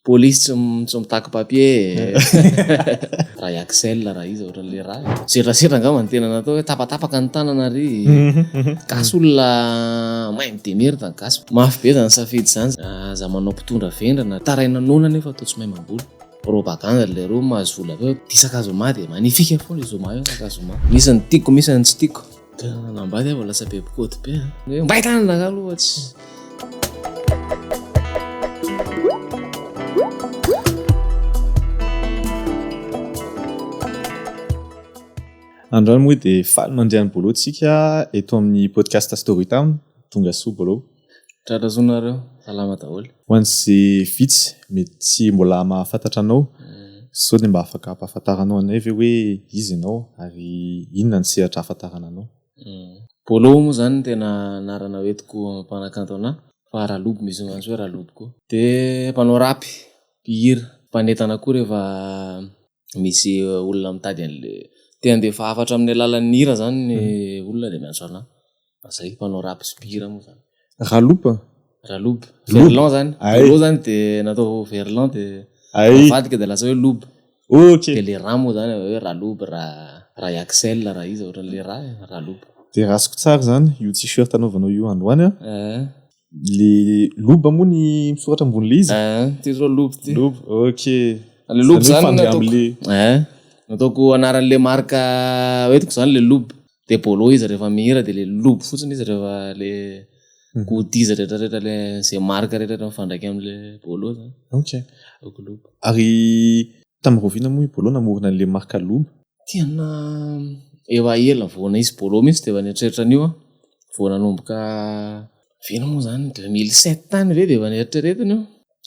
Polisy tsy mitaky papier. Raha Axel raha izy ohatran'le raha. Serasera angamba ny tena natao hoe tapatapaka ny tanana ry. Gasy olona maimbo de merda gasy. Mafy be zany safidy zany. Za manao mpitondra vendrana taraina nona nefa atao tsy mahay mamboly. Propaganda le roa mahazo vola aveo tisaka zoma de magnifika foana le zoma io sakazoma. Misy ny tiako misy ny tsy tiako. Nambady aho lasa be bokôty be. Mbay tanana ka aloha tsy. Androany moa dia faly mandeha ny bolo tsika eto amin'ny podcast Storytime tonga soa bolo. Tratra sonareo salama daholo. Ho an'izay vitsy mety tsy mbola mahafantatra anao sao dia mba afaka ampahafantaranao anay ve hoe izy ianao ary inona ny sehatra ahafantarana anao. Bolo moa zany tena anarana hoentiko mpanakanto anahy fa Ralobo misy mantsy hoe Ralobo koa. Dia mpanao rapy, mpihira, mpanentana koa rehefa misy olona mitady an'le tena defa afatra amin'ny alalan'ny hira zany ny olona dia miantso anahy. Zay mpanao rapy sy mpihira moa zany. Ralobo? Ralobo. Verlan zany. Bolo zany dia natao Verlan dia mavadika dia lasa hoe Lobo. Okay. Dia le raha moa zany hoe Ralobo raha Axel raha izy ohatran'le raha Ralobo. Dia rasiko tsara zany io t-shirt anaovanao io androany le loba moa ny misoratra ambon'le izy. Ty zao Lobo ty. Lobo. Okay. Le Lobo zany nataoko anaran'le marka hoentiko zany le Lobo. Dia bolo izy rehefa mihira dia le Lobo fotsiny izy rehefa le godiza rehetrarehetra le zay marka rehetrarehetra mifandraiky amin'le bolo zany. Okay. Ary tamin'ny Rovina moa bolo namorona an'le marka Lobo. Tena efa ela voana izy bolo mihitsy dia efa nieritreritra an'io vao nanomboka vena moa zany 2007 tany ve dia efa nieritrereta io.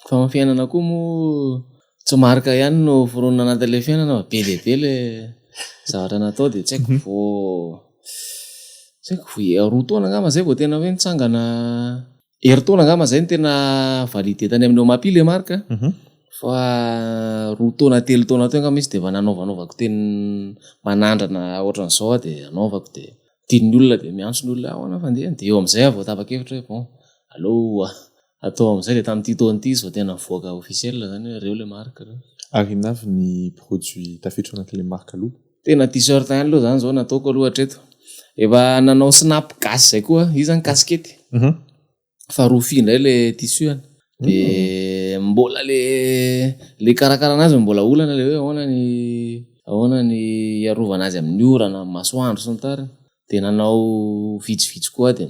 Fa amin'ny fiainana koa moa tsy marka ihany no foronina anatin'ilay fiainana be dia be le zavatra natao dia tsy haiko roa taona angamba zay vao tena hoe nitsangana taona angamba zay no tena validé tany amin'ny Omapi le marka. Fa roa taona telo taona teo angamba izy dia efa nanaovako teny manandrana ohatran'izao dia anaovako dia tian'ny olona dia miantso ny olona ahoana fandehany dia eo amin'izay aho vao tapa-kevitra hoe bon allo atao amin'izay dia tamin'ity taona ity izy vao tena mivoaka officiel zany hoe reo le marka. Ary navy ny produit tafiditra anatin'le marka Lobo. Tena t-shirt ihany aloha zany zao nataoko aloha hatreto. Efa nanao snap gasy zay koa izy zany kaskety. Fa rofia indray le tissu any. Dia mbola le karakara anazy mbola olana le hoe ahoana ny iarovana azy amin'ny orana masoandro sy ny tariny. Dia nanao vitsivitsy koa dia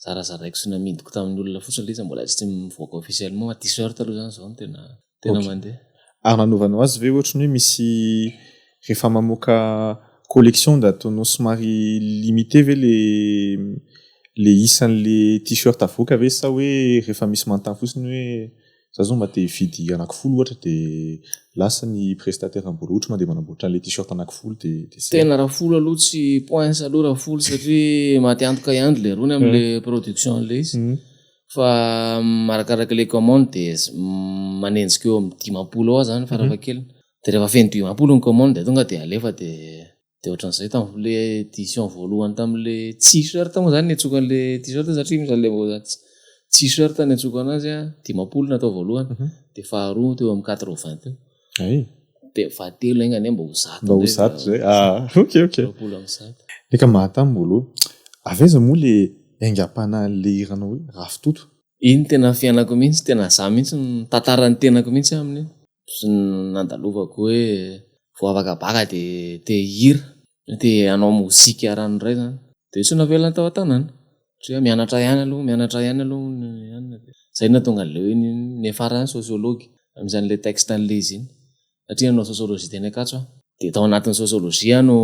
zarazaraiko sy namidiko tamin'ny olona fotsiny le izy mbola tsy mivoaka officiellement fa t-shirt aloha zany zao tena mandeha. Ary nanovanao azy ve ohatrany hoe misy rehefa mamoaka collection da ataonao somary limité ve le isan'le t-shirt avoaka ve sa hoe rehefa misy manontany fotsiny hoe za zao mba te hividy anankifolo ohatra dia lasa ny prestataire ambolo ohatra mandeha manamboatra an'le t-shirt anankifolo dia tena raha folo aloha tsy points aloha raha folo satria maty antoka ihany le rony amin'le production le izy. Fa marakaraka le commande dia manenjika eo amin'ny 10 ao zany farafahakeliny. Dia rehefa feno 10 ny commande dia tonga dia alefa dia ohatran'izay tamin'le édition voalohany tamin'le t-shirt moa zany niantsoako an'le t-shirt satria misy an'le t-shirt niantsoako anazy 10 natao voalohany dia faharoa teo amin'ny 80 teo. Dia fahatelo engany mba ho zato. Mba ho zato zay. Okay. Leka mahatamy bolo. Aveza moa le aingam-pana le hiranao hoe Rafitoto. Iny tena fiainako mihitsy tena za mihitsy tantarany tenako mihitsy aminy. Sy nandalovako hoe vao afaka baka dia te hira dia hanao mozika ranoray zany dia tsy navelana tao an-tanàna satria mianatra ihany aloha zay nahatonga an'le hoe nefarany sosiology amin'izany texte an'le izy iny satria nanao sosiolojia teny Ankatso dia tao anatin'ny sosiolojia no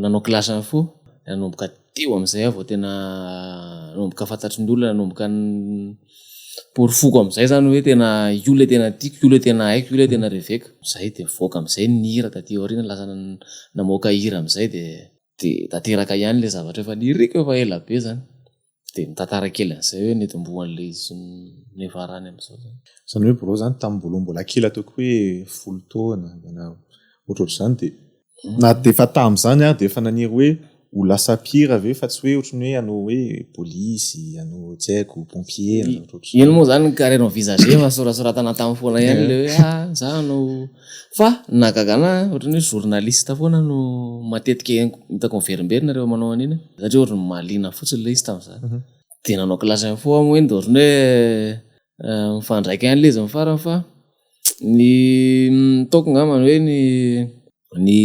nanao kilasy fo nanomboka teo amin'izay vao tena nanomboka fantatry ny olona nanomboka porofoko amin'izay zany hoe tena io le tena tiako, io le tena haiko, io le tena reveko. Zay dia voaka amin'izay ny hira taty aoriana lasa namoaka hira amin'izay dia tanteraka ihany le zavatra efa niriko efa ela be zany. Dia mitantara kely an'izay hoe netombohan'le izy nefarany amin'izao zany. Zany hoe bolo zany tamin'ny mbola kely ataoko hoe 10 taona ohatrohatr'izany dia na dia efa tamin'izany dia efa naniry hoe ho lasa pire ve fa tsy hoe ohatrany hoe anao hoe polisy anao tsy haiko pompier ino moa zany carrière envisagé fa sorasoratana tamin'ny foana ihany le hoe za no fa nagagana ohatrany hoe journaliste foana no matetika hitako miverimberina rehefa manao an'iny satria ohatrany mahaliana fotsiny le izy tamin'izany de nanao classe info moa eny de ohatrany hoe mifandraika ihany le izy mifarany fa ny taoko ngamany hoe ny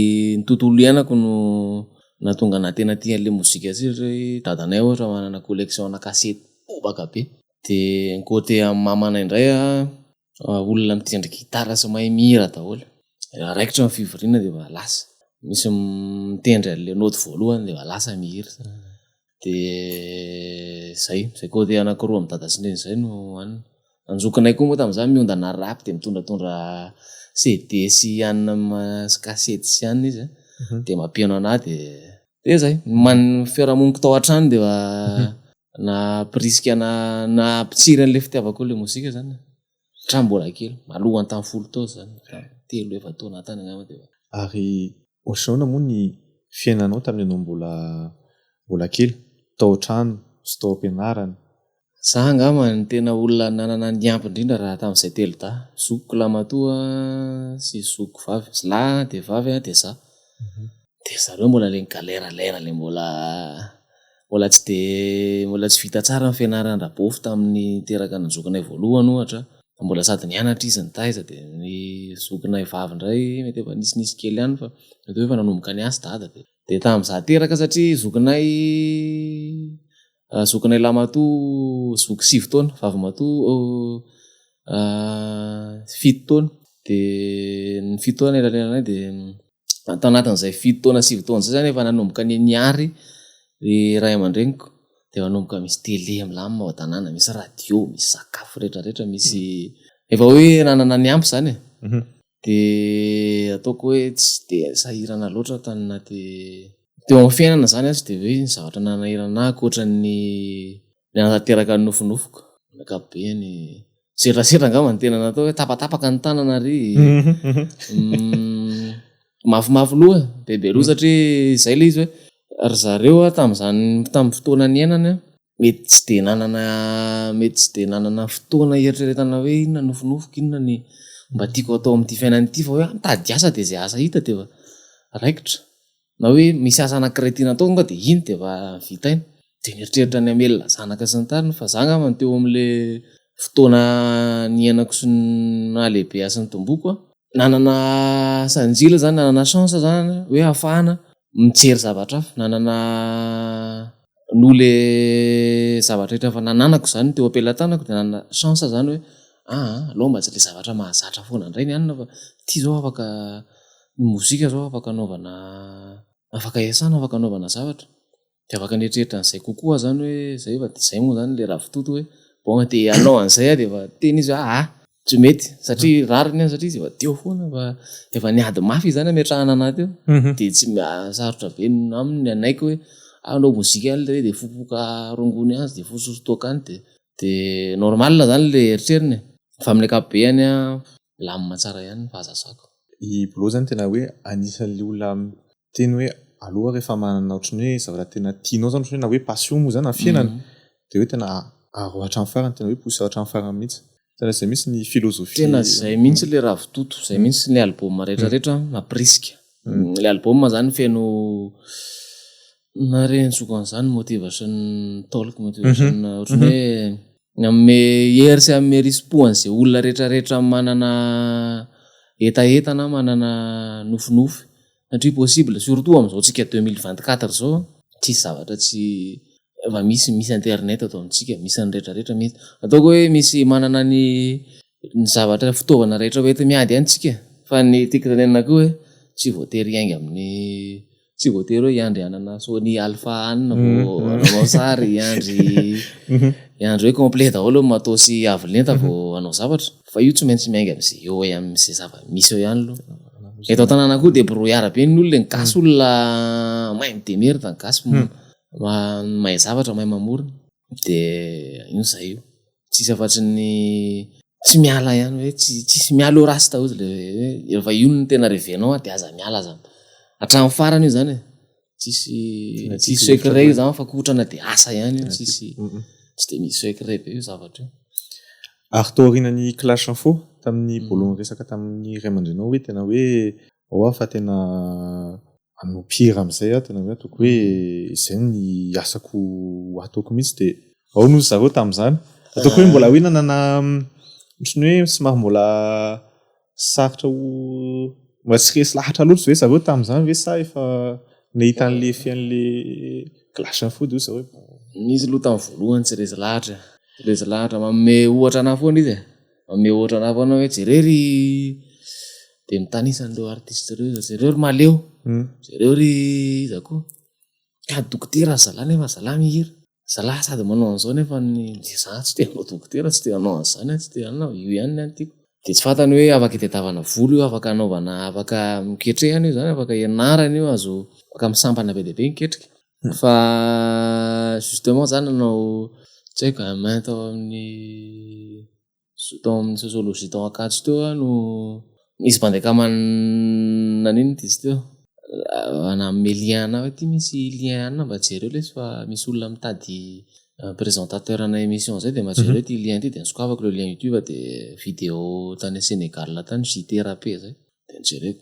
tontolo iainako no natonga na tena tia an'le mozika siratra hoe dadanay ohatra manana collection na kasety bobaka be de côté amin'ny mamanay indray olona mitendry gitara sy mahay mihira daholo raikitra ny fivoriana de lasa misy mitendry an'le note voalohany de lasa mihira de zay côté anankiroa amin'ny dada sy neny zay no anjokonay koa moa tamin'izany miondana rap de mitondratondra CD sy anina sy kasety sy anina izy de mampiano anahy de zay fiarahamoniko tao an-trano de na prisika na pitsiry an'le fitiavako le mozika zany hatramin'ny mbola kely malohany tamin'ny 10 taona zany 3 efa taona tany angamba de ary ohatrany moa ny fiainanao tamin'ny anao mbola kely tao an-trano sy tao am-pianarana za angamba ny tena olona nanana ny ampy indrindra raha tamin'izay telo da zokiko lamatoa sy zokiko vavy lahy de vavy de za de zareo mbola le galera le mbola tsy vita tsara ny fianarana rabofy tamin'ny teraka ny zokinay voalohany ohatra mbola sady nianatra izy ny taiza de ny zokinay vavy ndray mety efa nisy kely ihany fa mety hoe efa nanomboka ny asa dada de tamin'izaho teraka satria zokinay lamatoa zoky 7 taona vavy matoa 7 taona de ny 7 taona elanelanay de tao anatin'izay 7 taona 7 taona zay zany efa nanomboka ny niary ray aman-dreniko de nanomboka misy tele amilamy ao an-tanàna misy radio misy sakafo rehetrarehetra misy efa hoe nanana ny ampy zany de ataoko hoe tsy de sahirana loatra tany naty teo amin'ny fiainana zany azy de hoe ny zavatra nanahirana ankoatra ny nanateraka ny nofinofiko ankapobeny serasera angamba ny tena natao hoe tapatapaka ny tanana ary mafimafy loha bebe loha satria zay le izy hoe ary zareo tamin'ny fotoana ny iainana mety tsy de nanana fotoana eritreretana hoe inona nofinofiko inona ny mba tiako atao amin'ity fiainana ity fa hoe mitady asa de zay asa hita de efa raikitra na hoe misy asa anankiray tiana atao tonga de iny de efa vitainy de nieritreritra ny amelona zanaka sy ny tariny fa za angamba teo amin'le fotoana ny iainako sy nahalehibe asa ny tomboko nanana sanjila zany nanana chance zany hoe ahafahana mijery zavatra hafa nanana nole zavatra rehetra fa nananako zany teo am-pelatanako de nanana chance zany hoe aloha mba tsy le zavatra mahazatra foana indray ny anina fa ty zao afaka mozika zao afaka anaovana afaka iasana afaka anaovana zavatra de afaka nietreritra n'izay kokoa zany hoe zay fa zay moa zany le ravitoto hoe bon de anao an'izay de efa teny izy tsy mety satria rariny any satria izy efa teo foana fa efa niady mafy zany ametrahana anaty eo de tsy sarotra be aminy anaiko hoe anao mozika any le de fopoka rongony azy de fosotoaka any de normal zany le eritreriny fa amin'ny ankapobeny lamina tsara ihany fahazazako i bolo zany tena hoe anisan'le olona teny hoe aloha rehefa manana ohatrany hoe zavatra tena tianao zany ohatrany hoe na hoe passion moa zany amin'ny fiainana de hoe tena aroatra amin'ny farany tena hoe posy aroatra amin'ny farany mihitsy tena zay mihitsy ny filozofia tena zay mihitsy le ravitoto zay mihitsy le album rehetrarehetra maprisika le album zany feno na rentsoko an'izany motivation talk motivation ohatrany hoe amme hery sy amme rispoany zay olona rehetrarehetra manana etaetana manana nofinofy satria possible surtout amin'izao tsika 2024 zao tsisy zavatra tsy efa misy internet atao amintsika misy ny rehetrarehetra mihitsy ataoko hoe misy manana ny zavatra fitaovana rehetra hoety miady antsika fa ny tiako tanenana koa hoe tsy voatery iainga amin'ny tsy voatery hoe iandry anana Sony Alpha anina vao anao sary iandry hoe complet daholo matos avolenta vao anao zavatra fa io tsy maintsy miainga amin'izay eo amin'izay zava-misy eo ihany aloha eto an-tanàna koa de brouillard be ny olona gasy olona mahay midemery da gasy mahay zavatra mahay mamorona de ino zay io tsisy afatsy ny tsy miala ihany hoe tsisy miala eo rasy tahozy le efa io ny tena revenao de aza miala za hatramin'ny farany io zany tsisy secret zany fa kotrana de asa ihany io tsy de misy secret be io zavatra io. Ary taorinan'ny clash info tamin'ny bolon resaka tamin'ny ray aman-drenao hoe tena hoe fa tena anompira am'izay tena hoe ataoko hoe izay ny asako ataoko mihitsy de ao no zareo tamin'izany ataoko hoe mbola hoe nanana ohatrany hoe somary mbola sarotra mbola tsy resy lahatra loatra hoe zareo tamin'izany hoe sa efa nahita an'le fian'le clash info de zareo izy aloha tamin'ny voalohany tsy resy lahatra manome ohatra anahy foana izy manome ohatra anahy foana hoe jerery de mitanisa an'ireo artiste reo jereo ry maleo jereo ry iza koa ka dokotera zalahy nefa zalahy mihira zalahy sady manao an'izao nefa za tsy te hanao dokotera tsy te hanao an'izany tsy te hanao io ihany ny tiako de tsy fantany hoe afaka itetavana volo io afaka anaovana afaka miketrehana io zany afaka ianarana io azo afaka misampana be dia be miketrika fa justement zany nanao tsy haiko main tao amin'ny sociologie tao Ankatso teo no misy mpandekamana n'inona ty izy teo nanome lien hoe ty misy lien mba jereo lesy fa misy olona mitady présentateur ana émission zay de mba jereo ty lien ty de nisokafako le lien YouTube de vidéo tany Sénégal tany JTRP zay de jereo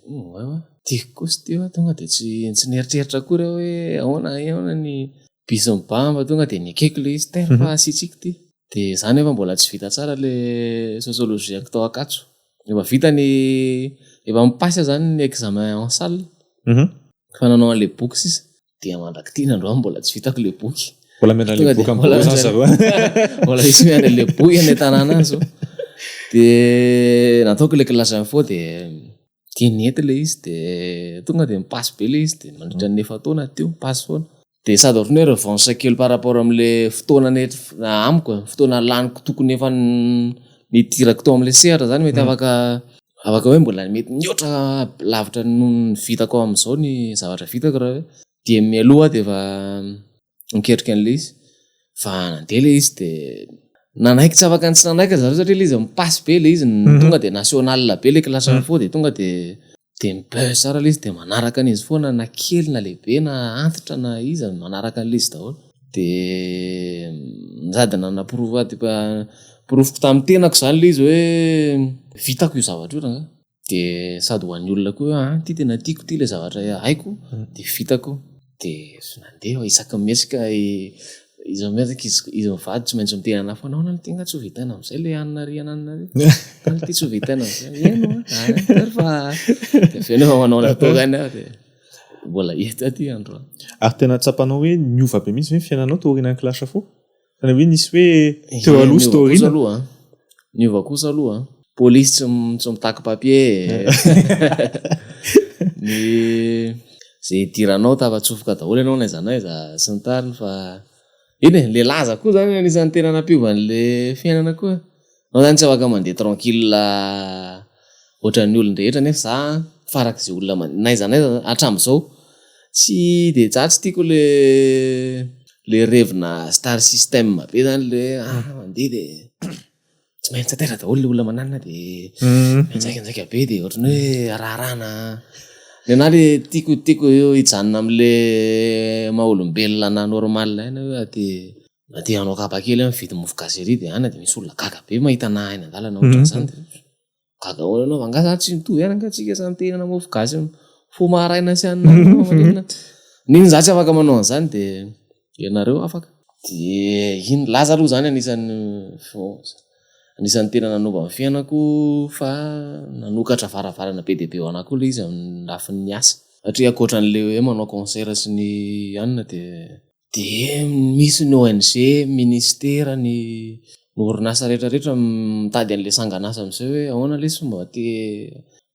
tiako kosa ty tonga de tsy nieritreritra kory hoe ahoana ny biso mibamba tonga de nikeko le izy fa asitriko ty de zany efa mbola tsy vita tsara le sociologie tao Ankatso efa vita efa mipasy zany ny examen en salle fa nanao an'le boky sisa de mandraky ty nandroany mbola tsy vitako le boky mbola mianana le boky am'bola zany zareo mbola isy miana le boky any tanàna azy de nataoko le classe info de tianety le izy de tonga de mipasy be le izy de mandritra ny 9 taona teo mipasy foana de sady ohatrany hoe revanche kely par rapport am'le fotoana amiko fotoana laniko tokony efa nitirako tao am'le sehatra zany mety afaka hoe mbola mety niotra lavitra no vitako am'izao ny zavatra vitako raha hoe de mialoha de efa miketrika an'le izy fa nandeha le izy de nanaiky tsy afaka tsy nanaiky zareo satria le izy mipasy be le izy tonga de national be le classe info de tonga de mibeu sara le izy de manaraka an'izy foana na kely na lehibe na antitra na izy manaraka an'le izy daholo de sady nanaprovady porofoko tamin'ny tenako zany le izy hoe vitako io zavatra io raha de sady ho an'ny olona koa ty tena tiako ty le zavatra haiko de vitako de nandeha isaky mesika izy mivady tsy maintsy mitena anahy foana ahoana ny tegna tsy ho vitana am'izay le anina ty tsy ho vitana am'izay eno fa de feno efa manao natokany aho de mbola hita ty andro ary tena tsapanao hoe niova be mihitsy hoe fiainanao taorian'ny clash info tena hoe nisy hoe teo aloha sy taorina niova kosa aloha polisy tsy mitaky papier ny zay diranao tafatsofoka daholo ianao na aiza sy ny tariny fa iny le laza koa zany anisan'ny tena nampiovan'le fiainana koa nao zany tsy afaka mandeha tranquille ohatran'ny olon-drehetra nefa za farak'izay olona naiza hatram'izao tsy de za tsy tiako le revina star system be zany le mandeha de tsy maintsy atera daholo le olona mananina de manjaika be de ohatrany hoe raharahana na le tiako hijanona am'le maha-olombelona na normal aina hoe de hanao kapa kely mividy mofo gazery de ana de misy olona gaga be mahita na aina andalana ohatran'izany de gaga hoana anao anga za tsy mitovy ihany angatsika samy tenana mofo gasy fo maharaina sy anina niny za tsy afaka manao an'izany de ianareo afaka de iny laza aloha zany anisan'ny tena nanova ny fiainako fa nanokatra varavarana be dia be ho anahy koa le izy amin'ny lafin'ny asa satria ankoatran'le hoe manao concert sy ny anina de misy ny ONG ministera ny orinasa rehetrarehetra mitady an'le sangan'asa amin'izay hoe ahoana le fomba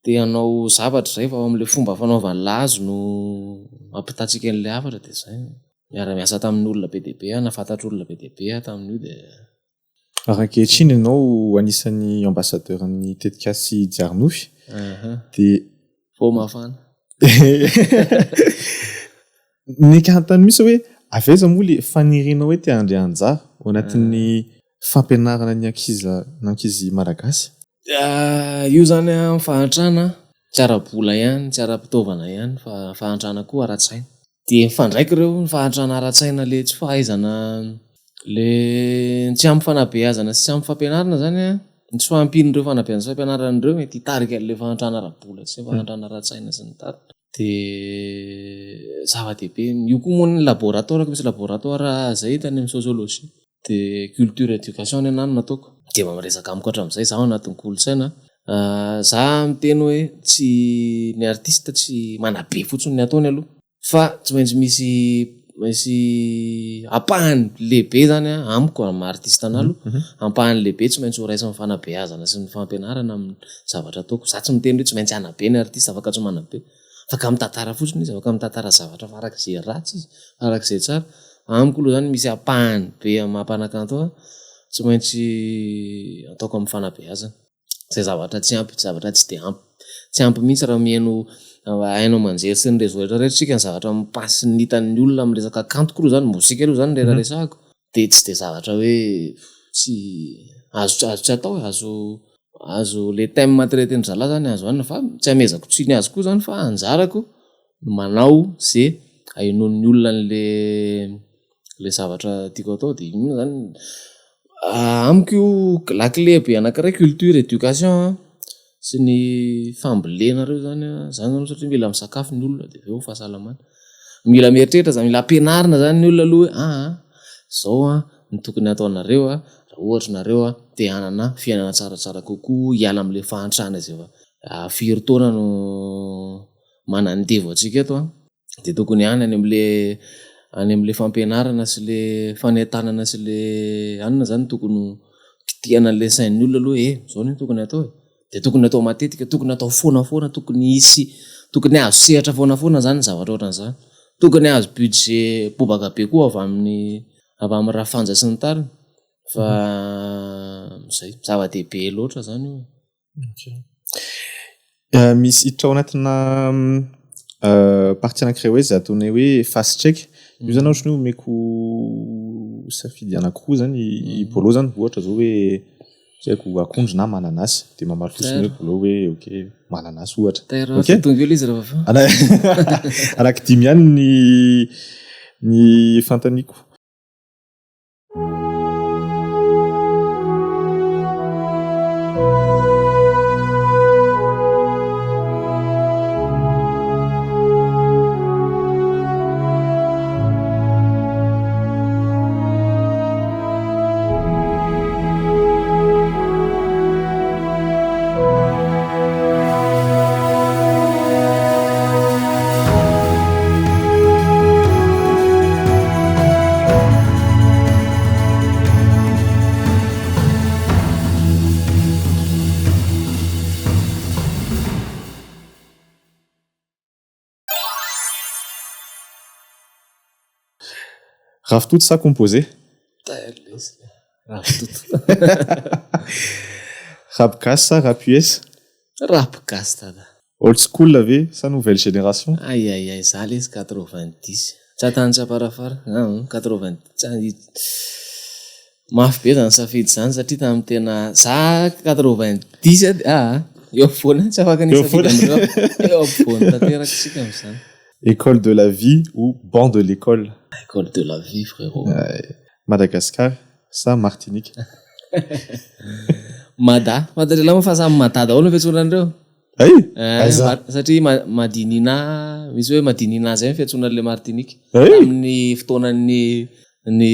te hanao zavatra zay fa amin'le fomba fanaovany lazo no mampitatsika an'le hafatra de zay miara-miasa tamin'ny olona be dia be nafantatra olona be dia be tamin'io de raha ankehitriny ianao anisan'ny ambassadeur amin'ny tetikasy Jiarnofy de fo mafana nikantany misy hoe aveza moa le fanirinao hoe te handre anjara ao anatin'ny fampianarana ny ankizy malagasy io zany fahantrana tsy ara-bola ihany tsy ara-pitaovana ihany fa fahantrana koa ara-tsaina de mifandraiky ireo ny fahantrana ara-tsaina le tsy fahaizana le tsy ampy fanabeazana sy tsy ampy fampianarana zany a ny tsy fahampin'ireo fanabeazana sy fampianaran'ireo mety hitarika le fahantrana ara-bola sy fahantrana ara-tsaina sy ny tariny de zava-dehibe io koa moa ny laboratoire misy laboratoire zay hitany amin'ny sociologie de culture éducation ny anano nataoko de mamiresaka amiko hatram'izay zaho anatin'ny kolotsaina za miteny hoe tsy ny artiste tsy manabe fotsiny ny ataony aloha fa tsy maintsy misy ampahany lehibe zany amiko amin'ny artiste analo ampahany lehibe tsy maintsy ho raisiny fanabeazana sy ny fampianarana amin'ny zavatra ataoko za tsy miteny hoe tsy maintsy anabe ny artiste afaka tsy manabe afaka mitantara fotsiny izy afaka mitantara zavatra fa arak'izay ratsy izy arak'izay tsara amiko aloha zany misy ampahany be mampanakanto tsy maintsy ataoko amin'ny fanabeazana zay zavatra tsy ampy zavatra tsy de ampy tsy ampy mihitsy raha mihaino hainao manjery sy ny rezo rehetrarehetra tsika ny zavatra mipasy ny hitan'ny olona amin'ny resaka kanto koa zany mozika aloha zany rehetraresahako de tsy de zavatra hoe tsy azo tsy atao azo le thème matreten'ny zala zany azo anina fa tsy amezako tsy ny azo koa zany fa anjarako manao zay hainoan'ny olona le zavatra tiako atao de ino zany amiko io lakile be anankiray culture éducation sy ny fambolena reo zany satria mila misakafo ny olona de eo fahasalamana mila mieritreritra zany mila ampianarina zany ny olona aloha hoe zao ny tokony ataonareo raha ohatra nareo te hanana fiainana tsaratsara kokoa hiala am'le fahantrana izay firy taona no manandevo atsika eto de tokony any am'le fampianarana sy le fanetanana sy le anina zany tokony kitihana le sain'ny olona aloha zao ny tokony atao de tokony atao matetika tokony atao foana tokony azo sehatra foana zany zavatra ohatran'izany tokony azo budget bobaka be koa avy amin'ny raha fanja sy ny tariny fa zay zava-dehibe loatra zany misy hiditra ao anatina partie anankiray hoe zay ataonay hoe fast check io zany ohatry ny omeko safidy anankiroa zany bolo zany ohatra zao hoe saiko akondro na mananasy de mamaly fotsiny hoe bolo hoe ok mananasy ohatra tongolo izy raha araky dimy ihany ny fantaniko Ravitoto sa composé? Ravitoto. Rap gasy sa rap US? Rap gasy tada. Old school ve sa nouvelle génération? Aïe, za les 90. Tsatany tsaparafara. 90. Mafy be zany safidy zany satria tamin'ny tena za 90 eo foana tsy afaka ny safidy am'reo eo foana tanteraky sika am'zany. École de la vie ou banc de l'école? École de la vie, frérot. Madagascar, ça, Martinique. Mada. Fantatra lama fa samy Mada daholo fiantsonan'ireo. Satria madinina, misy hoe madinina zay fiantsonan'le Martinique. Amin'ny fotoanan'ny ny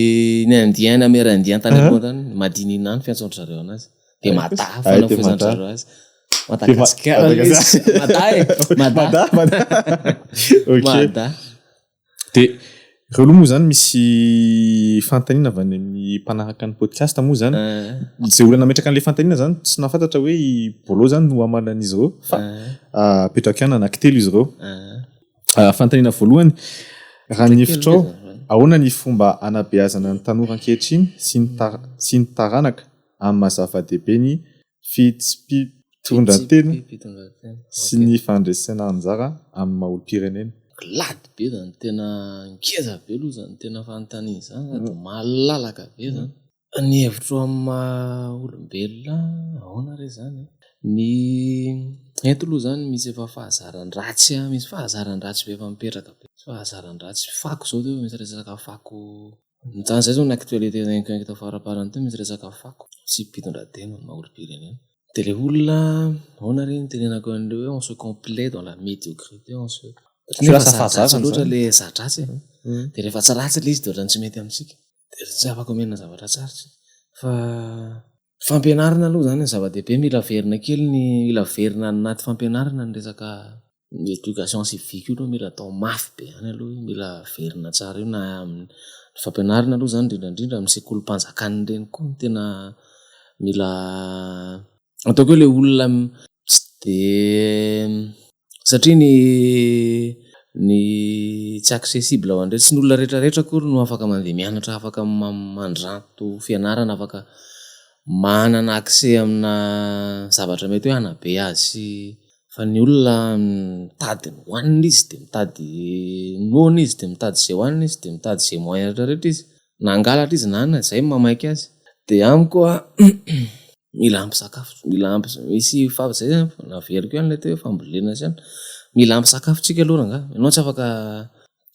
Indien, Amérindien tany aloha tany, madinina ny fiantsonan'zareo anazy. De Mada fanaofezan'zareo azy. Madagascar. Mada. De reo moa zany misy fantanina avy any amin'ny mpanaraka ny podcast moa zany zay olona nametraka an'le fantanina zany tsy nafantatra hoe bolo zany no amalan'izy reo fa apetraka ihany anankitelo izy reo fantanina voalohany raha ny hevitrao ahoana ny fomba anabeazana ny tanora ankehitriny sy ny taranaka amin'ny mazava-dehibe ny fitondran-tena sy ny fandresena anjara amin'ny maha-olom-pirenena. Glady be zany tena ngeza be aloha zany tena fanontaniana zany sady malalaka be zany ny hevitro amin'ny olombelona ahoana re zany ny eto aloha zany misy efa fahazarany ratsy misy fahazarany ratsy be efa mipetraka be fahazarany ratsy fako zao teo misy resaka fako zany zay zao ny actualité eto faraparany teo misy resaka fako tsy mpitondratena maolo-pirenena de le olona ahoana reny tenenako an'ireo hoe on se complaît dans la médiocrité on se lasa fahazarany loatra zany. le zadratsy de rehefa tsy ratsy le izy de ohatrany tsy mety amitsika de tsy afaka omena zavatra tsarotsy fa fampianarana aloha zany zava-dehibe mila verina kely mila verina anaty fampianarana ny resaka éducation civique io aloha mila atao mafy be any aloha mila verina tsara io na amin'ny fampianarana aloha zany indrindrandrindra amin'ny sekolim-panjakany reny koa tena mila ataoko hoe le olona tsy de satria ny tsy accessible ho andreo tsy ny olona rehetrarehetra kory no afaka mandeha mianatra afaka mandranto fianarana afaka manana accès amina zavatra mety hoe anabe azy fa ny olona mitady ny hoanina izy de mitady noana izy de mitady zay hoanina izy de mitady zay moyen rehetrarehetra izy na angalatra izy na anona zay mamaiky azy de amiko koa mila ampy sakafo mila ampy misy zay naveriko ihany le teo fambolena zany mila ampy sakafo tsika aloha ranga ianao tsy afaka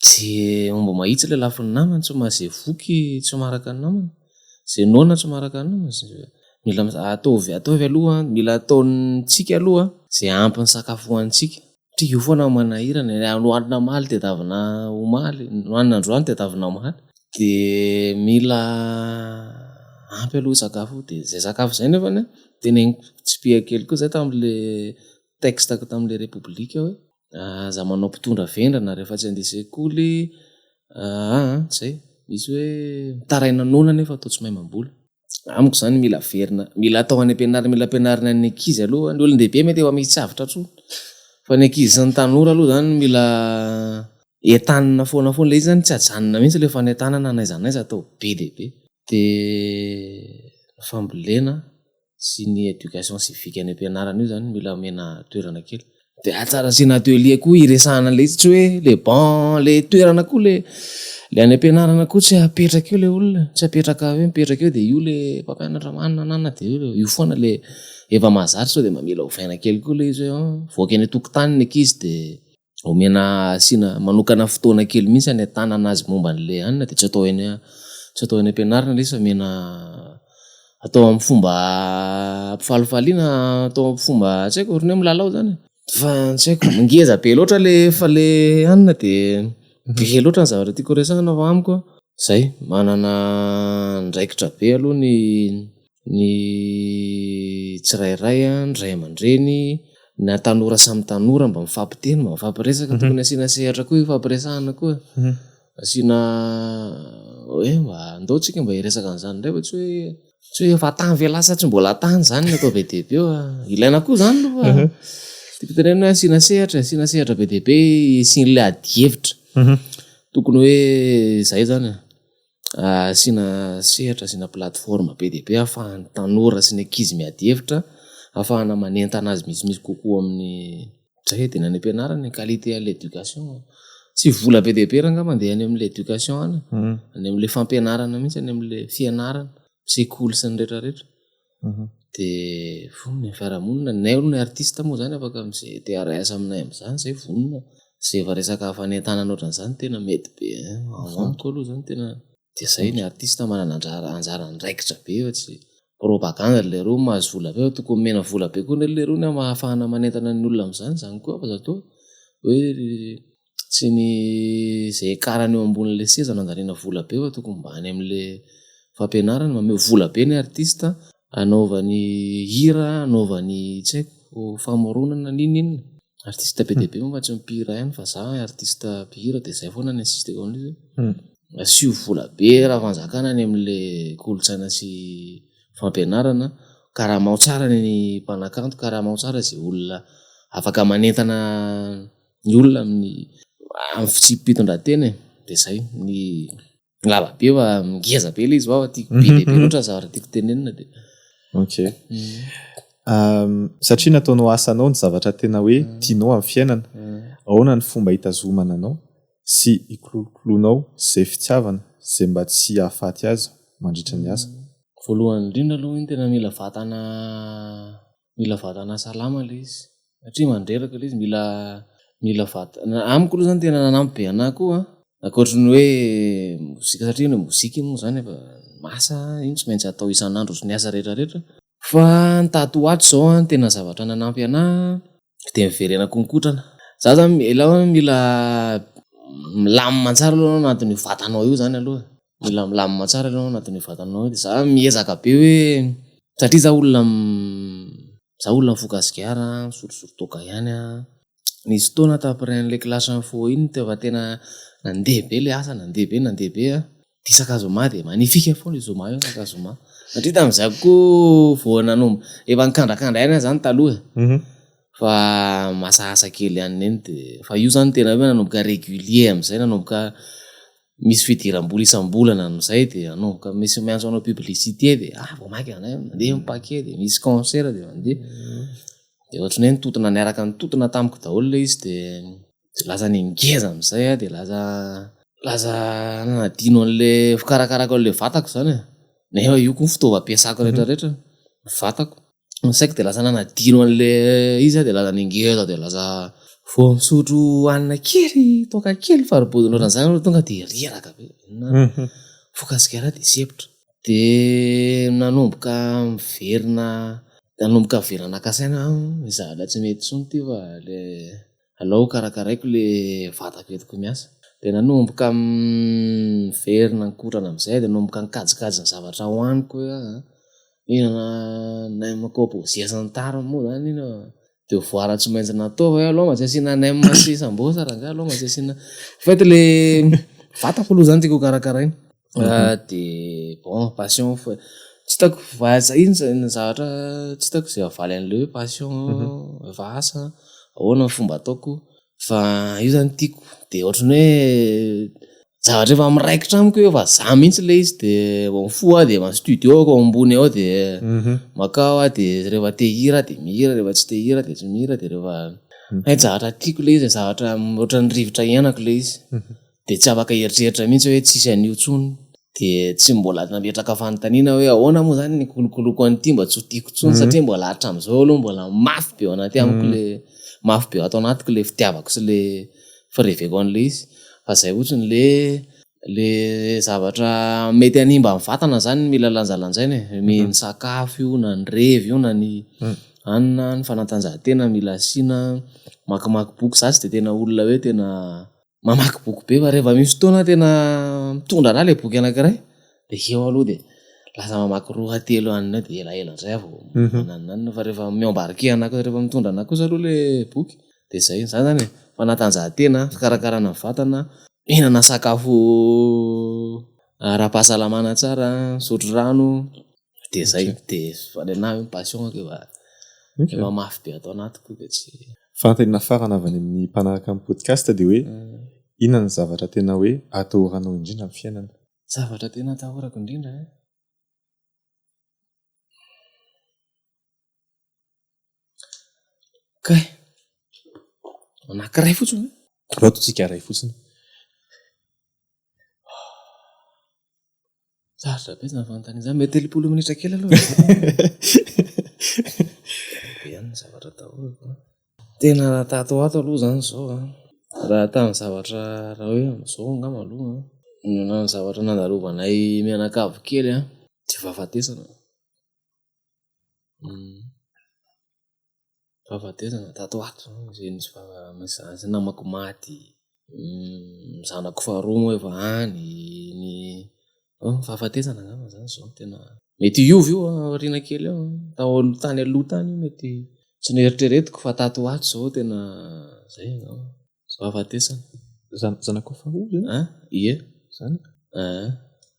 tsy omba mahitsy le lafiny namana tsy mazay voky tsy maraka ny namana zay noana tsy maraka ny namana mila ataovy aloha mila ataontsika aloha zay ampy ny sakafo hoantsika satria io foana manahirana nohanina maly de tavina omaly nohanina androany de tavina omaly de mila ampy aloha sakafo de zay sakafo zay nefany teneniko tsy pia kely koa zay tam'le texte tam'le république hoe za manao mpitondra vendrana rehefa tsy andeha sekoly zay misy hoe mitaraina nona nefa atao tsy mahay mamboly amiko zany mila verina mila atao any ampianarina mila ampianarina ny ankizy aloha ny olon-dehibe mety efa misy avitra tro fa ny ankizy sy ny tanora aloha zany mila entanina foana le izy zany tsy ajanona mihitsy le fanentanana naizanaiza atao be dehibe de fambolena sy ny éducation civique any ampianarana io zany mila omena toerana kely de atsara sina atelier koa iresahana le izy tsy hoe le ban le toerana koa le any ampianarana koa tsy apetraka eo le olona tsy apetraka hoe mipetraka eo de io le mpampianatra manina nana de io foana le efa mahazatra sao de mamela ovaina kely koa le izy hoe voaka any tokotany ny ankizy de omena sina manokana fotoana kely mihitsy any tanana azy momba an'le anina de tsy atao any ampianarana le izy fa mena atao amin'ny fomba mpifalifaliana atao amin'ny fomba tsy haiko rony milalao zany fa tsy haiko ngeza be loatra le fa le anina de be loatra ny zavatra tiako resahana fa amiko zay manana ndraikitra be aloha ny tsirairay ny ray aman-dreny na tanora samy tanora mba mifampiteny mba mifampiresaka tokony asiana sehatra koa ifampiresahana koa asiana hoe mba andaotsika mba hiresaka an'izany ndray fa tsy hoe efa tany velasa tsy mbola tany zany ny atao be dehibe eo ilaina koa zany aloha fa tiako asiana sehatra be dehibe isian'le adihevitra tokony hoe zay zany asiana sehatra asiana plateforme be dehibe ahafahan'ny tanora sy ny ankizy miadihevitra ahafahana manentana azy misy kokoa amin'ny zay de nany ampianarana ny qualité à l'éducation tsy vola be dehibe ranga mandeha any amin'le éducation any amin'le fampianarana mihitsy any amin'le fianarana sekoly sy ny rehetrarehetra de vonona ny fiarahamonina nay aloha ny artiste moa zany afaka am'zay te arasa aminay am'zany zay vonona zay efa resaka fanentanana ohatran'izany tena mety be amiko aloha zany tena de zay ny artiste manana anjara ndraikitra be fa tsy propaganda le roa mahazo vola be tokony mena vola be koa le roa ny mahafahana manentana ny olona am'zany zany koa fa zato hoe tsy ny zay karany eo ambonin'le seza nanjariana vola be fa tokony mbany amin'le fampianarana mameo vola be ny artiste anaovany hira anaovany tsy haiko famoronana ninina artiste be dehibe moa fa tsy mipira ihany fa za artiste mpihira de zay foana ny assisteko amin'izy asio vola be raha fanjakana any amin'le kolotsaina sy fampianarana karamao tsara ny mpanakanto karamao tsara zay olona afaka manentana ny olona amin'ny tsy mpitondratena de zay ny lava be fa ngeza be le izy fa tiako be dehibe loatra zavatra tiako tenenina de okay satria nataonao asanao ny zavatra tena hoe tianao amin'ny fiainana ahoana ny fomba hitazomana anao sy ikolokoloanao zay fitiavana zay mba tsy hahafaty azy mandritra ny asa voalohany indrindra aloha iny tena mila vatana salama le izy satria mandreraka ilay izy mila vatana amiko aloha zany tena nanampy be anahy koa ankoatrany hoe mozika satria ny mozika iny moa zany efa masa iny tsy maintsy atao isan'andro sy ny asa rehetrarehetra fa ny tatoato zao tena zavatra nanampy anahy de miverenako nykotrana za zany mila milamina tsara aloha anatin'ny vatanao io zany aloha mila milamina tsara aloha anatin'ny vatanao io de za miezaka be hoe satria za olona mifoka sigara misorosoro toka ihany nisy fotoana taprès an'ilay classe info iny teva tena nandeha be le asa nandeha be ty sakazoma de manifika foana i zoma io sakazoma satria tam'izay koa vao nanombo efa nikandrakandra ihany zany taloha fa masahasa kely ihany eny de fa io zany tena hoe nanomboka régulier am'izay nanomboka misy fidiram-bola isam-bolana am'izay de nanomboka misy miantso anao publicité de vao maika anay mandeha mipaquet de misy concert de mandeha de ohatrany hoe nitotona niaraka nitotona tamiko daholo le izy de lasa ningeza am'izay de lasa nanadino an'le fikarakarako an'le vatako zany nefa io koa fitaovam-piasako rehetrarehetra vatako saiko de lasa nanadino an'le izy de lasa ningeza de lasa vao misotro hanina kely toka kely faribodiny ohatran'izany tonga de reraka be foka sigara de sepitra de nanomboka miverina nakasaina zavatra tsy mety tsony ty fa le alao karakaraiko le vatako etiko miasa de nanomboka miverina nikotrana am'izay de nanomboka nikajikajy ny zavatra hoaniko nem composé santariny moa zany iny de voara tsy maintsy natao hoe aloha ma tsy asiana nem sy sambosara nga aloha ma tsy asiana fait le vatako aloha zany tiako karakaraina de bon passion tsy hitako ino zavatra tsy hitako zay avaly an'le hoe passion efa asa ahoana ny fomba ataoko fa io zany tiako de ohatrany hoe zavatra efa miraikitra amiko io fa za mihitsy le izy de mifo de studio ako ambony ao de makao de rehefa te hira de mihira rehefa tsy te hira de tsy mihira de rehefa zavatra tiako le izy zavatra ohatrany rivotra iainako le izy de tsy afaka eritreritra mihitsy hoe tsisy an'io tsony de tsy mbola nametraka fanontaniana hoe ahoana moa zany ny kolokoloko an'ity mba tsy ho tiako tsony satria mbola hatram'izao aloha mbola mafy be ao anaty amiko le mafy be ato anatiko le fitiavako sy le fireveko an'le izy fa zay ohatrany le zavatra mety animba amin'ny vatana zany mila lanjalanjaina ny sakafo io na ny revy io na ny anina ny fanatanjahantena mila asiana makimaky boky za tsy de tena olona hoe tena mamaky boky be fa rehefa misy fotoana tena mitondra ana le boky anankiray de eo aloha de lasa mamaky 2-3 anina de elaela ndray vao mananina fa rehefa miambarike anako rehefa mitondra ana kosa aloha le boky de zay zany fanatanjahantena fikarakarana vatana mihinana sakafo ara-pahasalamana tsara sotro rano de zay de valena passion efa mafy be atao anatiko de tsy fantanina farana avy any amin'ny mpanaraka amin'ny podcast de hoe inona ny zavatra tena hoe atahoranao indrindra amin'ny fiainana zavatra tena atahorako indrindra kay anankiray fotsiny raototsika ray fotsiny sarotra be zany fanontaniana zany mety 30 minitra kely aloha ihany zavatra atahorako tena tatoato aloha zany zao raha tamin'ny zavatra raha hoe am'izao angamba aloha na ny zavatra nandarovanay mianakavy kely tsy fahafatesana fahafatesana tatoato zay nisy namako maty zanako faharoa moa efa any ny fahafatesana angamba zany zao tena mety iovy io aoriana kely eo tany aloha tany mety tsy nieritreretiko fa tatoato zao tena zay angamba fahafatesana zanako faharoa zany ie zany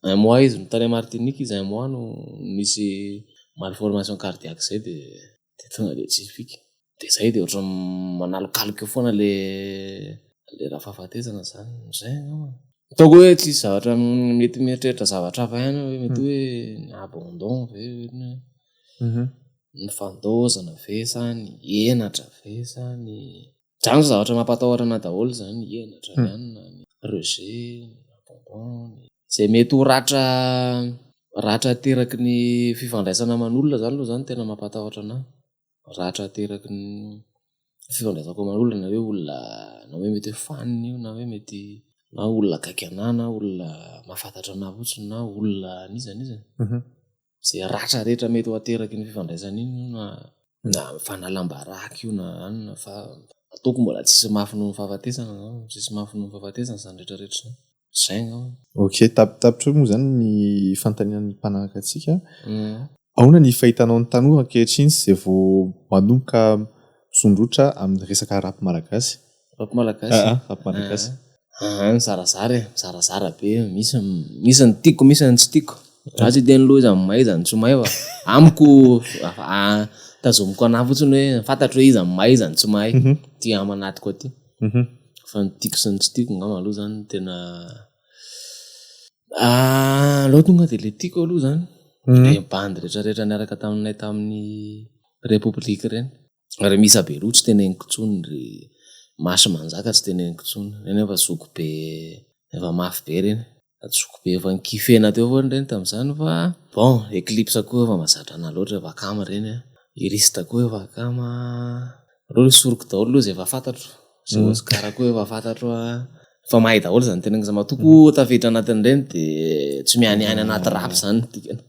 un mois izy tany Martinique izy un mois no nisy malformation cardiaque zay de tonga de tsy fika de zay de ohatra manalokaloka foana le raha fahafatesana zany zay angamba ataoko hoe tsisy zavatra mety mieritreritra zavatra hafa ihany hoe mety hoe ny abandon ve ny fandozana ve sa ny henatra ve sa ny zany zavatra mampatahotra daholo zany ny henatra ihany na ny rejet ny abandon zay mety ho ratra teraky ny fifandraisana aman'olona zany aloha zany tena mampatahotra anahy ratra teraky ny fifandraisako aman'olona na hoe olona na hoe mety hoe faniny io na hoe mety na olona akaiky anahy na olona mahafantatra anahy fotsiny na olona nizany zay ratra rehetra mety ho ateraky ny fifandraisana iny na fanalam-baraka io na anina fa ataoko mbola tsisy mafy noho ny fahafatesana tsisy mafy noho ny fahafatesana zany rehetrarehetra zay angamba. Ok, tapitapitra moa zany ny fanontanian'ny mpanaraka antsika. Ahoana ny fahitanao ny tanora ankehitriny zay vao manomboka misondrotra amin'ny resaka rap malagasy? Rap malagasy? Rap malagasy. Zarazara be, misy ny tiako, misy ny tsy tiako. Raha tsy de ny loha izy amin'ny maha izy ny tsy mahay fa amiko tazomiko anahy fotsiny hoe fantatro hoe izy amin'ny maha izy ny tsy mahay ty amanatiko aty. Fa ny tiako sy ny tsy tiako ngamba aloha zany tena aloha tonga de le tiako aloha zany le bandy rehetrarehetra niaraka taminay tamin'ny République reny. Ary misy Aberoa tsy teneniko tsony, ry Masy Manjaka tsy teneniko tsony. Reny efa zoko be, efa mafy be reny. Zoko be efa nikifena teo foana reny tamin'izany fa bon, Eclipse koa efa mahazatra anahy loatra efa kama reny. Irista koa efa kama. Reo soroko daholo aloha zay efa fantatro. Zay Oscar koa efa fantatro. Fa mahay daholo zany tena ngeza matoko tafiditra anatin'ireny de tsy mianiany anaty rap zany dikany.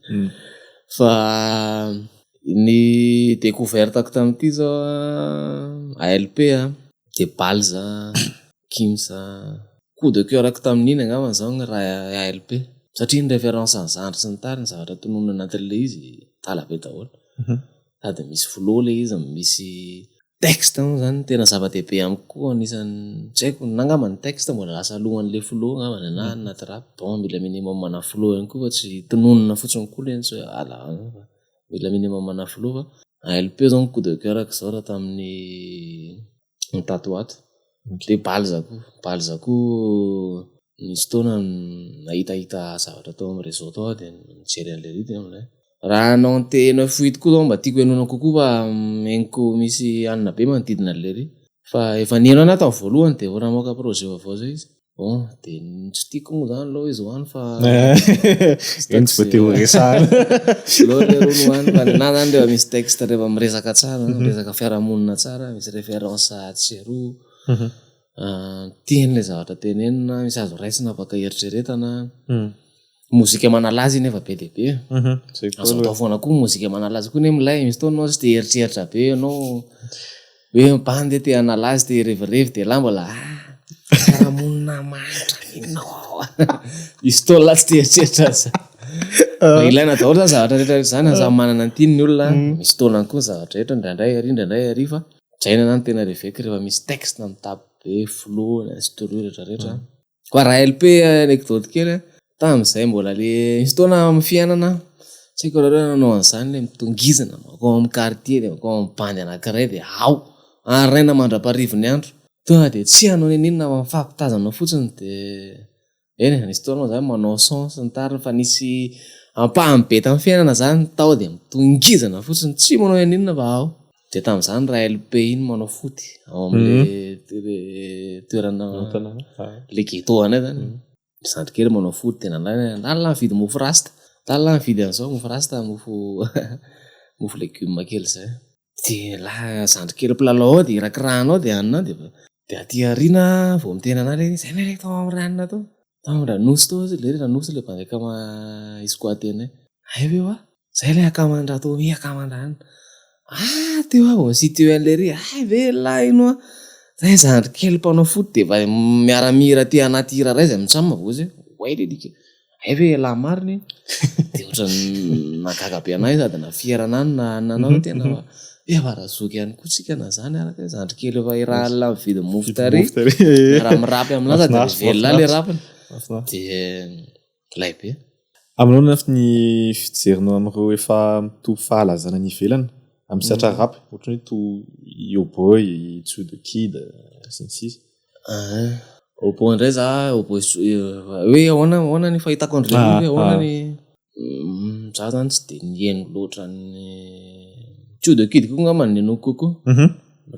Fa ny découverte tamin'ity zao ALP de Balza, Kimsa, coup de cœur ako tamin'iny angamba zao raha ALP satria ny référence ny zandry sy ny tariny zavatra tononona anatin'le izy tala be daholo. Sady misy flow le izy, misy texte moa zany tena zava-dehibe amiko koa anisan'ny tsy haiko nangamba ny texte mbola lasa alohan'le flow angamba na anaty rap. Bon mila minimum mana flow ihany koa fa tsy tononona fotsiny koa le tsy ala mila minimum mana flow fa ALP zao ny coup de cœur ako zao raha tamin'ny Tatoato. De Balza koa nisy taona nahitahita zavatra tao amin'ny réseau tao de mijery an'le rythme aminay. Raha anao antena fuite koa zao mba tiako henona kokoa fa meniko misy anina be manodidina an'le ry. Fa efa nihaino anahy tamin'ny voalohany de raha mamoaka projet vaovao zao izy. Bon de tsy tiako moa zany loha izy hoany fa eny tsy voateo resahana. Loha le rolo hoany fa na zany rehefa misy texte rehefa miresaka tsara, miresaka fiarahamonina tsara, misy référence Tsiroa. Tiany le zavatra tenenina, misy azo raisina baka eritreretana. Mozika manalazy nefa be dia be. Azo atao foana koa mozika manalazy koa ne milay misy fotoana anao tsy te eritreritra be anao hoe bandy te analazy te revirevy de la mbola fiarahamonina manitra inao. Misy fotoana tsy te eritreritra aza. Ilaina daholo zany zavatra rehetra zany samy manana ny tiany ny olona. Misy fotoana koa zavatra rehetra indraindray ary fa jaina zany tena reveky rehefa misy texte mitapy be flow na story rehetrarehetra. Fa raha LP anecdote kely tamin'izay mbola le misy fotoana amin'ny fiainana tsy haiko raha nanao an'izany le mitongizana makao amin'ny quartier de makao amin'ny bandy anankiray de ao araina mandra-parivo ny andro tonga de tsy hanao ninona mifampitazana fotsiny de eny nisy fotoana zany manao son sy ny tariny fa nisy ampahany be tamin'ny fiainana zany tao de mitongizana fotsiny tsy manao ninona fa ao de tamin'izany raha LP iny manao foty ao amin'le toerana le ghetto anay zany. Zandry kely manao foty tena nalala mividy mofo rasta, nalala mividy an'izao mofo rasta, mofo legioma kely zay. De la zandry kely mpilalao ao de irakirahanao de anina de aty arina vao miteny anahy le zay le tao amin'ny ranona tao. Tao amin'ny ranosy tao le ranosy le bandeka izy koa tenay. Ay ve wa zay le akamandra tao mi akamandra. Teo avy misy teo an'le ry ay ve lahy ino zay zandry kely mpanao foty de miara-mihira ty anaty hira ray zay mitsama vozy way le dika ay ve lahy mariny de ohatrany nagaga be anahy sady na fieranany na nanao tena efa razoky ihany koa tsika na zany araka zandry kely efa irahala mividy mofo tary raha mirapy amin'azy de velona le rapiny de lay be. Aminao nafy ny fijerinao amin'ireo efa mitovy fahalazana ny ivelany amin'ny satra rap ohatrany hoe to Yoboy, Tsu the Kid sy ny sisa. Obo indray za obo hoe ahoana ny fahitako andreny hoe ahoana ny za zany tsy de nihaino loatra ny Tsu the Kid koa ngamba ny nenoko kokoa.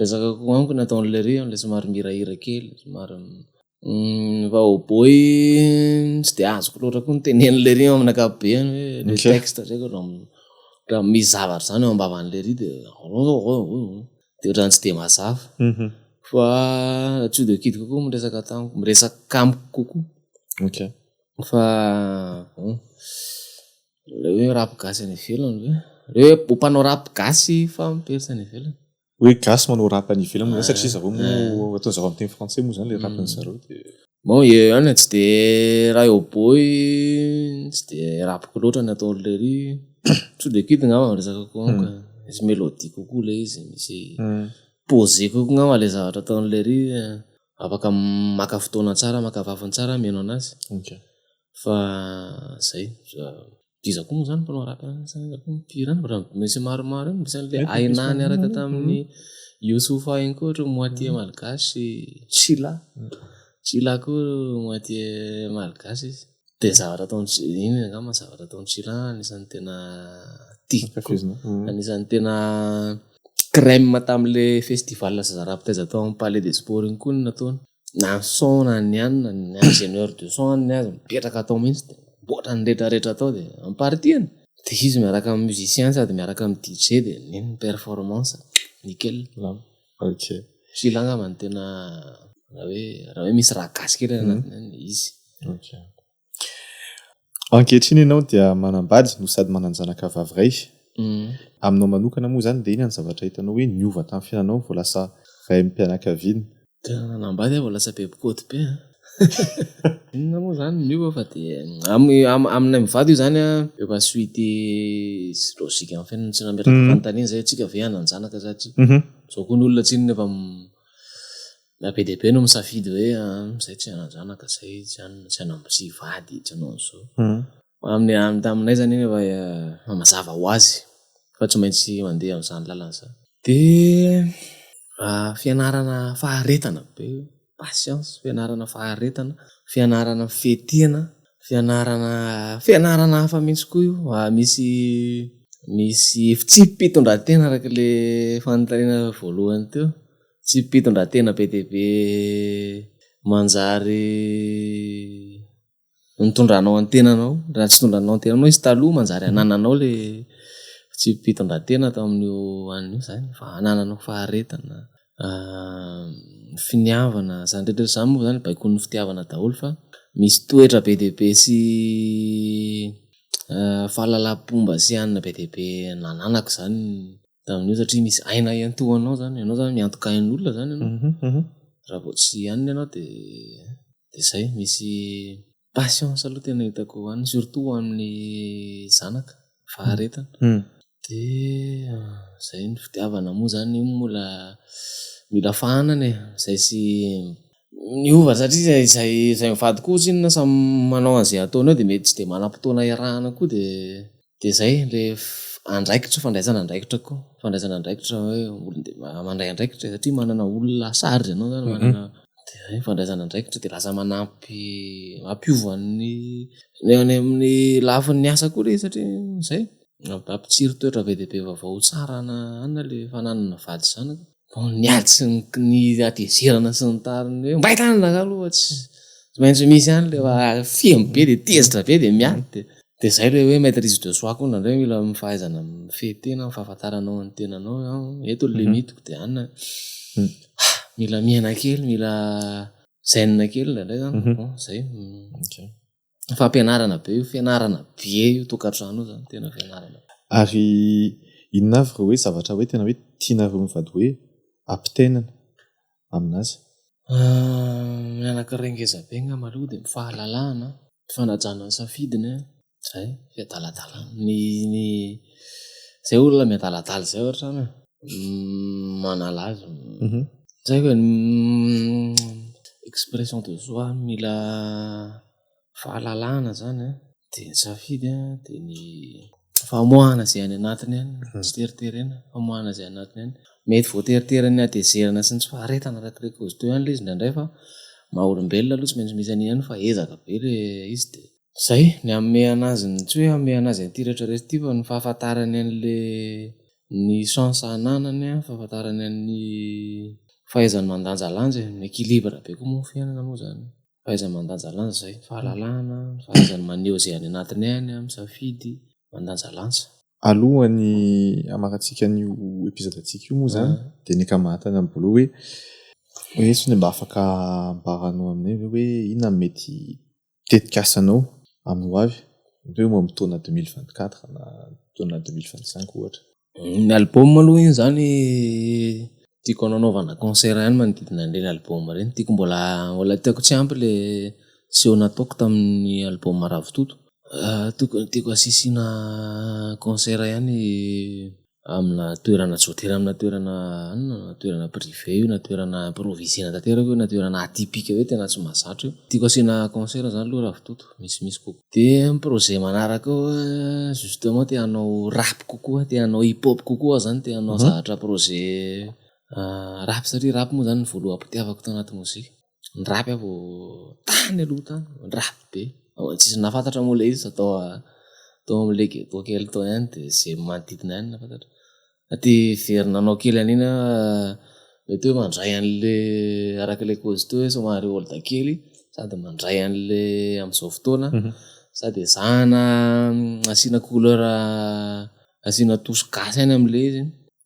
Resaka koa amiko nataon'le ry le somary mirahira kely somary fa Oboy tsy de azoko loatra koa nitenen'le ry amin'ny ankapobeny hoe le texte zay koa raha misy zavatra zany eo ambavan'le ry de de ohatrany tsy de mazava fa tsy de kidy kokoa miresaka tamiko miresaka kamiko kokoa okay fa le hoe rap gasy any ivelany le hoe mpanao rap gasy fa miperitsy any ivelany hoe gasy manao rap any ivelany satria zareo moa ataony zareo amin'ny teny français moa zany le rapany zareo de bon ana tsy de raha eo boy tsy de rapiko loatra ny ataon'le ry tsy de kidy ngamba miresaka kokoa misy mélodie kokoa le izy misy posé kokoa ngamba le zavatra ataon'le ry afaka maka fotoana tsara maka vaviny tsara meno anazy fa zay diza koa moa zany mpanao rap pirana misy maromaro misy an'le Aina niaraka tamin'ny Youssoufa igny koa ohatra moitié malgasy Tsila koa moitié malgasy izy de zavatra ataony iny ngamba zavatra ataony Tsila anisan'ny tena tiako anisan'ny tena crème tamin'le festival Zazarapitaiza tao amin'ny Palais des Sports igny koa nataony na son na ny anina ny ingénieur de son ny azy mipetraka atao mihitsy de boatra ny rehetrarehetra atao de amparitiany de izy miaraka amin'ny musicien sady miaraka amin'ny DJ de niny performance nickel okay Tsila ngamba ny tena raha hoe misy raha gasy kely anatiny izy okay ankehitriny ianao dia manambady no sady mananjanaka vavray aminao manokana moa zany de iny any zavatra hitanao hoe niova tamin'ny fiainanao vao lasa ray am-pianakaviana tena nanambady vao lasa be bokôty be inona moa zany niova fa de aminay mivady io zany efa suite logika amin'ny fiainana tsy nameraka fanontaniana zay tsika ve hananjanaka satria zao koa ny olona tsiny nefa na be de be no misafidy hoe zay tsy hananjanaka zay tsy hanambosy vady tsy hanao an'izao taminay zany iny efa mazava ho azy fa tsy maintsy mandeha amin'izany lalana zany de fianarana faharetana be patience fianarana faharetana fianarana fetihana fianarana hafa mihitsy koa io misy tsy mpitondratena araka le fanontaniana voalohany teo tsy mpitondratena be de be manjary nitondranao antenanao raha tsy tondranao antenanao izy taloha manjary anananao le tsy mpitondratena tao amin'io an'io zany fa anananao faharetana finiavana zany rehetra zany moa zany baiko ny fitiavana daholo fa misy toetra be de be sy fahalalam-pomba sy anina be de be nananako zany tamin'io satria misy aina iantohanao zany ianao zany miantoka ain'olona zany ianao raha vao tsy anina ianao de zay misy patience aloha tena hitako any surtout amin'ny zanaka faharetana de zay ny fitiavana moa zany mola mila fahanana zay sy niova satria zay mivady koa tsy inona samy manao an'izay ataony eo de mety tsy de manam-potoana iarahana koa de zay le andraikitra fandraisana andraikitra koa fandraisana andraikitra hoe olona de mandray andraikitra satria manana olona sarry ianao zany manana de fandraisana andraikitra de lasa mampiovan'ny amin'ny lafin'ny asa koa le satria zay ampitsiry toetra be de be vaovao tsara ana le fananana vady zanaka niady sy ny atezerana sy ny tariny hoe mbaitana aloha tsy maintsy misy any le fiemy be de tezitra be de miady de zay le hoe maîtrise de soi koa nandray mila mifahaizana mifehtena mifahafantaranao ny tenanao eto le mitiko de anina mila miaina kely mila zainina kely nandray zany zay fampianarana be io fianarana be io tokantrano io zany tena fianarana ary inona avy hoe zavatra hoe tena hoe tianareo mivady hoe ampitenana aminazy mianaka rengeza be ngamba aloha de mifahalalahana fanajana ny safidiny zay fiadaladalana ny zay olona miadaladala zay ohatrany manalazy zay hoe expression de joie mila fahalalahana zany de ny safidy de ny famoahana zay any anatiny any tsy teriterena famoahana zay anatiny any mety voateriterany atezerana sy ny tsy faharetana rakireky ozy teo ihany le izy ndraindray fa maha-olombelona aloha tsy maintsy misy any ihany fa ezaka be le izy de zay ny amme anazy ny tsy hoe amme anazy an'ity rehetrarehetra ty fa ny fahafantarany an'le ny chance ananany fahafantarany an'ny fahaizany mandanjalanja ny équilibre be koa moa fiainana moa zany fahaizany mandanjalanja zay fahalalahana fahaizany maneho zay any anatiny any amin'ny safidy mandanjalanja alohany amakatsika n'io episode atsika io moa zany de ny akamatany ambolo hoe sony mba afaka ambaranao aminay hoe inona mety tetikasanao amin'ny hoavy hoe mo amin'ny taona 2024 na taona 2025 ohatra. Ny album aloha iny zany tiako anaovana concert ihany manodidina an'ireny album ireny. Tiako mbola tiako tsy ampy le seho nataoko tamin'ny album Ravitoto. Tiako asisina concert ihany amina toerana tsy voatery amina toerana privé io na toerana provincial tanteraka io na toerana atypique hoe tena tsy mahazatra io. Tiako asina concert zany aloha Ravitoto misy kokoa. De projet manaraka ao justement te hanao rap kokoa, te hanao hip hop kokoa zany, te hanao zavatra projet rap satria rap moa zany voaloham-pitiavako tao anaty mozika. Ny rap avo tany aloha tany, rap be. Tsisy nafantatra moa le izy atao am'le ghetto kely tao ihany de zay manodidina ihany nafantatra. Ty verinanao kely an'iny mety hoe mandray an'le arak'ilay cause teo hoe somary olda kely sady mandray an'le am'izao fotoana sady ezahana asina couleur asina tosy gasy any am'le izy.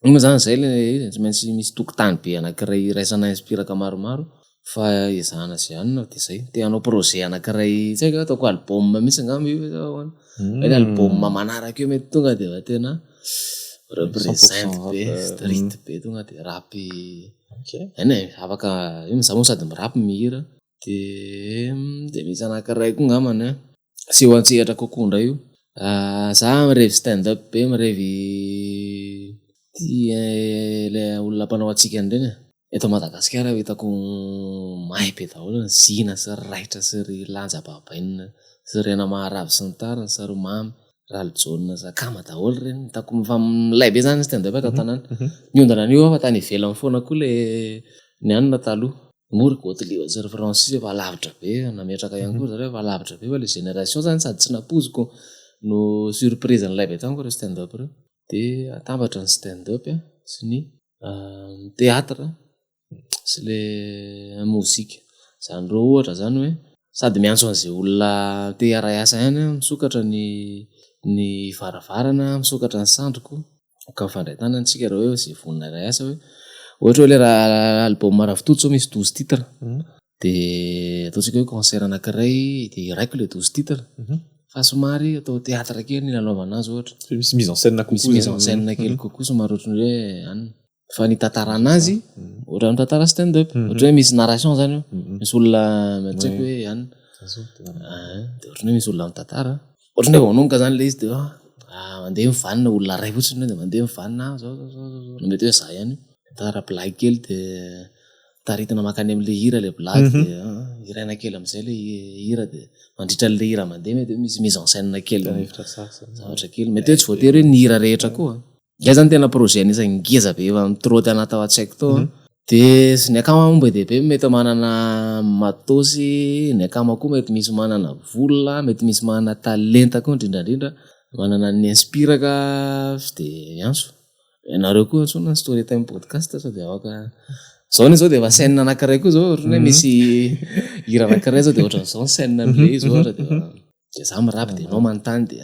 Iny zany zay le izy tsy maintsy misy tokotany be anankiray iraisana inspiraka maromaro fa ezahana zay anina de zay te hanao projet anankiray tsy haiko ataoko album mihitsy angamba io hoe album manaraka io mety tonga de va tena represent be street be tonga de rap ene afaka io mizaha sady mirap mihira de misy anankiray koa ngamany seho antsehatra kokoa ndray io. Za mirevy stand up be mirevy le olona mpanao atsika andreny eto Madagasikara hitako mahay be daholo ny zina sy raitra sy ry lanja babaina sy rena maharavy sy ny tariny sy Romamy Raljaune Zakama daholo reny hitako fa milay be zany stand up eto tanàna. Niondana an'io fa tany ivelany foana koa le ny anona taloha mora Godelieu sy ry Francis efa lavitra be nametraka ihany koa zareo efa lavitra be fa le génération zany sady tsy napoziko no surprise n'ilay be tany koa reo stand up reo de atambatra ny stand up sy ny théâtre sy le mozika zany reo ohatra zany hoe sady miantso an'izay olona te hiara-iasa ihany misokatra ny varavarana misokatra ny sandriko ka mifandray tanana antsika reo hoe zay vonona iara-iasa hoe ohatra hoe le raha album Ravitoto zao misy 12 titres de ataontsika hoe concert anankiray de iraiko le 12 titres fa somary atao théâtre kely ny lalaovana azy ohatra misy mise en scène misy mise en scène kely kokoa somary ohatran'ny hoe anina fa ny tantarana azy ohatra ny tantara stand up ohatra hoe misy narration zany io misy olona matsaiko hoe anina de ohatra hoe misy olona mitantara ohatra hoe voanonika zany le izy de mandeha mivanina olona ray fotsiny de mandeha mivanina zao mety hoe za ihany tantara blague kely de taritina makany am'le hira le blague de iraina kely am'izay le hira de mandritra le hira mandeha mety hoe misy mise en scène kely zavatra kely mety hoe tsy voatery hoe ny hira rehetra koa ia zany tena projet anisany ngeza be efa mitrôty anatao an-tsaiko tao de sy ny akama momba de be mety manana matosy ny akama koa mety misy manana vola mety misy manana talenta koa indrindrandrindra manana ny inspiraka de miantso nareo koa antsona ny story time podcast sao de afaka zao ny zao de efa scène anankiray koa zao ohatra hoe misy hira anankiray zao de ohatra zao ny scène am'le izy ohatra de za mirapy de anao manontany de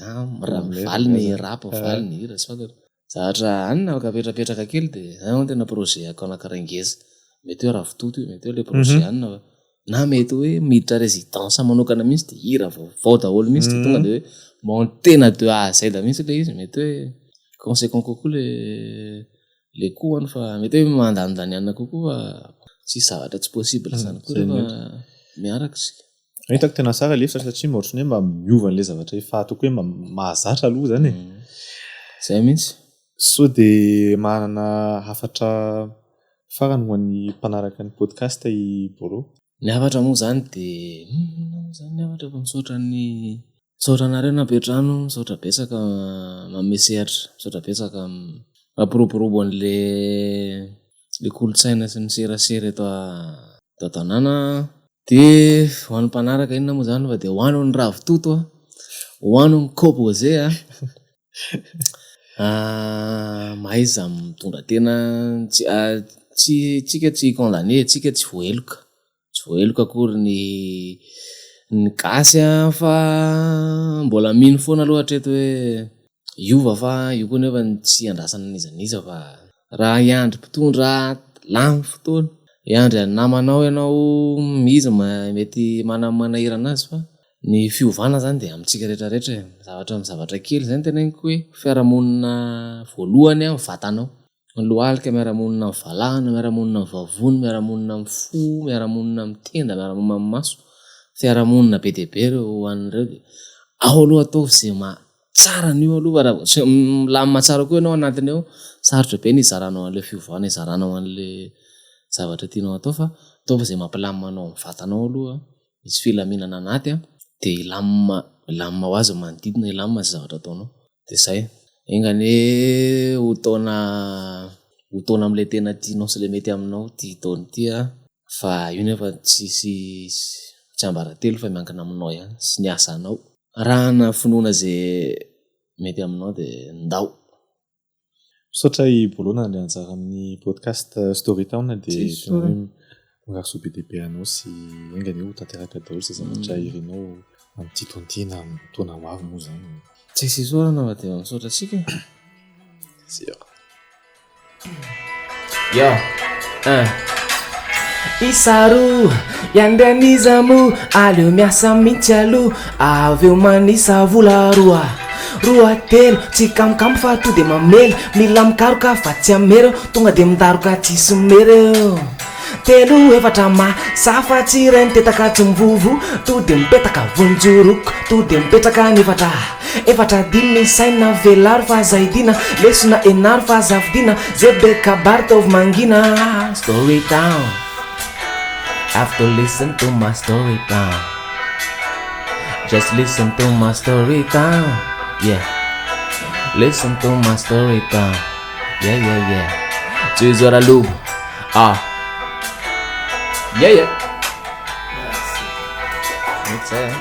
valy ny rap valy ny hira sy fantatra zavatra anina afaka petrapetraka kely de zany tena projet ako anankiray ngeza mety hoe Ravitoto io mety hoe le projet anina na mety hoe miditra résidence manokana mihitsy de hira vaovao daholo mihitsy de tonga de hoe montena de A à Z mihitsy le izy mety hoe conséquent kokoa le koany fa mety hoe mandandany kokoa tsy zavatra tsy possible zany koa rehefa miaraka sika. Hitako tena tsara le satria mba ohatrany hoe mba miova an'le zavatra efa ataoko hoe mba mahazatra aloha zany zay mihitsy so de manana hafatra farany ho an'ny mpanaraka ny podcast i Boro. Ny hafatra moa zany de ny hafatra fa misaotra nareo napetrano misaotra betsaka mamesehatra misaotra betsaka mampiroborobo an'le kolotsaina sy ny serasera eto tanàna de ho an'ny mpanaraka inona moa zany fa de hoano ny Ravitoto hoano ny Composé mahaiza mitondra tena tsika tsy condamné tsika tsy voaheloka akory ny gasy fa mbola mino foana aloha hatreto hoe iova fa io koa nefa tsy andrasana nizaniza fa raha iandry mpitondra lamy fotoana iandry namanao ianao izy mety manahira anazy fa ny fiovana zany de amitsika rehetrarehetra zavatra kely zany teneniko hoe fiarahamonina voalohany a vatanao lohalika miarahamonina amin'ny valahana miarahamonina amin'ny vavony miarahamonina amin'ny fo miarahamonina amin'ny tenda miarahamonina amin'ny maso fiarahamonina be dia be reo an'ireo de ao aloha atao zay tsara an'io aloha raha milamina tsara koa ianao anatiny ao sarotra be ny izaranao an'le fiovana izaranao an'le zavatra tianao atao fa atao fa zay mampilaminanao amin'ny vatanao aloha misy filaminana anaty a de ilamina ho azy manodidina ilamina zay zavatra ataonao de zay engane ho taona am'le tena tianao sy le mety aminao ty taony ty a fa io nefa tsy ambaratelo fa miankina aminao ihany sy ny asanao raha na finoana zay mety aminao de ndao misaotra i Boloana le anjara amin'ny podcast Storytown de mirahaso be dia be anao sy engany ho tanteraka daholo zay zavatra irinao amin'ity tontina taona ho avy moa zany tsy sisorana fa de misaotra atsika Yo, Isaru, yandanizamu, alio miasa minchalu, aveu manisa vula rua telo, cikam fa tu de mamel, milam karuka fatia mero, tunga dem daruka cisumero. Telu efatra safa tsiren tetaka tsumvuvu, tu dem petaka vunjuruk, tu dem petaka nifatra. Efatra dimy saina velar fa zaidina, lesona enar fa zafdina, zebe kabartov mangina. Story Town, have to listen to my story town. Just listen to my story town. Yeah, listen to my story town. Yeah. Cesara Lube. Yeah. That's it.